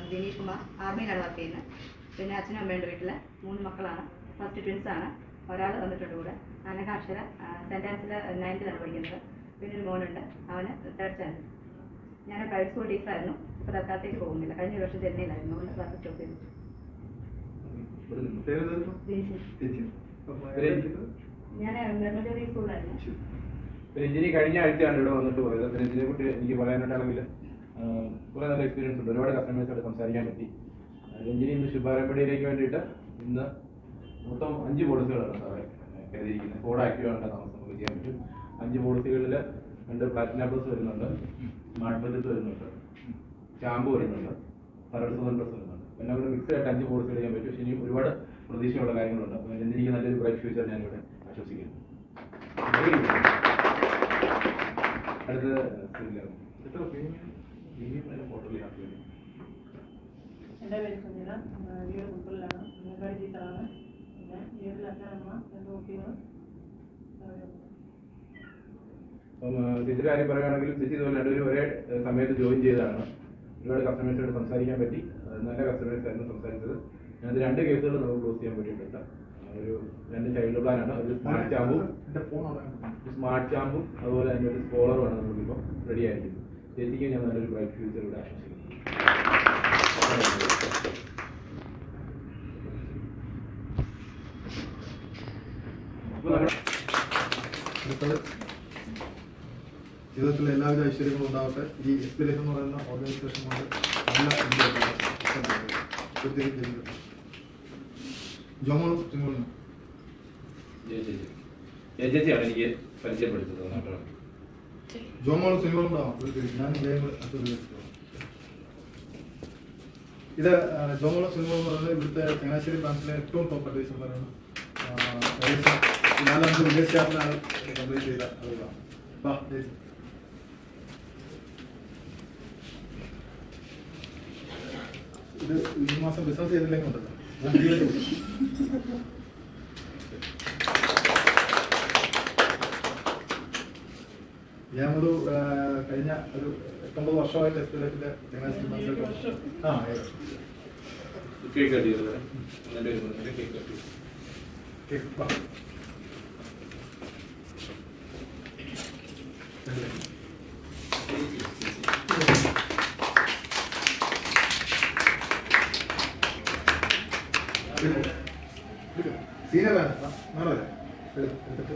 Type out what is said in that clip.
Dinesh Kumar ആർമിയിലാണ് work ചെയ്യുന്നത്. പിന്നെ അച്ഛനും അമ്മയുടെ വീട്ടിൽ 3 മക്കളാണ്. ഫസ്റ്റ് ട്വിൻസാണ്. ഒരാൾ വന്നിട്ടുണ്ട് കൂടെ. അനഘാക്ഷര സെൻറ്റാൻസിൽ 9th പഠിക്കുന്നത്. പിന്നെ ഒരു മോനുണ്ട്, അവന് 3rd സ്റ്റാൻഡേർഡ്. ഞാൻ പ്രൈവറ്റ് സ്കൂൾ ടീച്ചറായിരുന്നു. ഇപ്പോൾ തൽക്കാലത്തേക്ക് പോകുന്നില്ല. കഴിഞ്ഞ വർഷം ചെന്നൈയിലായിരുന്നു. അതുകൊണ്ട് ക്ലാസ് സ്റ്റോപ്പ് ചെയ്തു. ഞാൻ ബ്രഹ്മചാരി സ്കൂളിലായിരുന്നു. രഞ്ജിനി കഴിഞ്ഞ ആഴ്ചയാണ് ഇവിടെ വന്നിട്ട് പോയത്. രഞ്ജിനെ കുറിച്ച് എനിക്ക് പറയാനായിട്ടാണെങ്കിൽ കുറേ നല്ല എക്സ്പീരിയൻസ് ഉണ്ട്. ഒരുപാട് കസ്റ്റമേഴ്സായിട്ട് സംസാരിക്കാൻ പറ്റി. രഞ്ജിനി ഇന്ന് ശുഭാരംഭടിയിലേക്ക് വേണ്ടിയിട്ട് ഇന്ന് മൊത്തം 5 പോളിസികളാണ് സാറേ കരുതിയിരിക്കുന്നത്. ഫോർഡ് ആക്റ്റീവാണ് താമസം നമുക്ക് ചെയ്യാൻ പറ്റും. 5 പോളിസികളിൽ 2 പ്ലാറ്റിനം പ്ലസ് വരുന്നുണ്ട്, സ്മാർട്ട് ബജറ്റ് വരുന്നുണ്ട്, ഷാമ്പു വരുന്നുണ്ട്, ഫറഡ് സൂപ്പർ പ്ലസ് വരുന്നുണ്ട്. പിന്നെ അവിടെ മിക്സ് ആയിട്ട് 5 പോളിസികൾ ചെയ്യാൻ പറ്റും. പക്ഷേ ഇനിയും ഒരുപാട് പ്രതീക്ഷയുള്ള കാര്യങ്ങളുണ്ട്. അപ്പോൾ രഞ്ജിനിക്ക് നല്ലൊരു ബ്രൈറ്റ് ഫ്യൂച്ചർ ഞാനിവിടെ ആശ്വസിക്കുന്നു. അടുത്ത എൻ്റെ പേര് സുനില, വീട് മുമ്പിലാണ്, അംഗൻവാടി ടീച്ചറാണ്. പിന്നെ വീട്ടിൽ അച്ഛനമ്മ 2 കുട്ടികൾ. ചേച്ചിയുടെ കാര്യം പറയുകയാണെങ്കിൽ ചേച്ചി ഇതുപോലെ 2 ഒരേ സമയത്ത് ജോയിൻ ചെയ്തതാണ്. ഒരുപാട് കസ്റ്റമേഴ്സായിട്ട് സംസാരിക്കാൻ പറ്റി. നല്ല കസ്റ്റമേഴ്സ് ആയിരുന്നു സംസാരിച്ചത്. ഞാനത് 2 കേസുകൾ നമുക്ക് ക്ലോസ് ചെയ്യാൻ പറ്റിയിട്ടുണ്ട്. ഒരു 2 ചൈൽഡ് പ്ലാനാണ്, ഒരു സ്മാർട്ട് ഷാമ്പും അതുപോലെ തന്നെ ഒരു സ്കോളറുമാണ് നമുക്കിപ്പോൾ റെഡി ആയിരിക്കുന്നത്. ചേച്ചിക്ക് ഞാൻ നല്ലൊരു ബ്രൈറ്റ് ഫ്യൂച്ചർ ഇവിടെ ആശംസിക്കുന്നു. ജീവിതത്തിൽ എല്ലാവിധ ഐശ്വര്യങ്ങളും ഉണ്ടാവട്ടെ. ഈ എസ്പിലേഷൻ എന്ന് പറയുന്ന ഓർഗനൈസേഷൻ കൊണ്ട് നല്ല ജോമോളും സിംഗോളും ചേച്ചിയാണ് എനിക്ക് പരിചയപ്പെടുത്തുന്നത്. ജോമോളും സിംഗോളും ഞാൻ ഇത് ജോമോളും സിംഗോളും എന്ന് പറയുന്നത് ഇവിടുത്തെ ചങ്ങനാശ്ശേരി ബ്രാഞ്ചിലെ ഏറ്റവും ടോപ്പ് അഡ്വൈസർ പറയുന്നത്. ഏകദേശം 4-5 വിദേശ യാത്രയാണ് കംപ്ലീറ്റ് ചെയ്ത ആളുകളാണ്. ഇത് ഈ മാസം ബിസിനസ് ചെയ്തില്ലെങ്കിൽ ഉണ്ടല്ലോ ഞാനൊരു കഴിഞ്ഞ ഒരു 8-9 വർഷമായിട്ട് എസ്പിലേറ്റിന്റെ സീനിയറാണ് നാളെ എടുത്തിട്ട്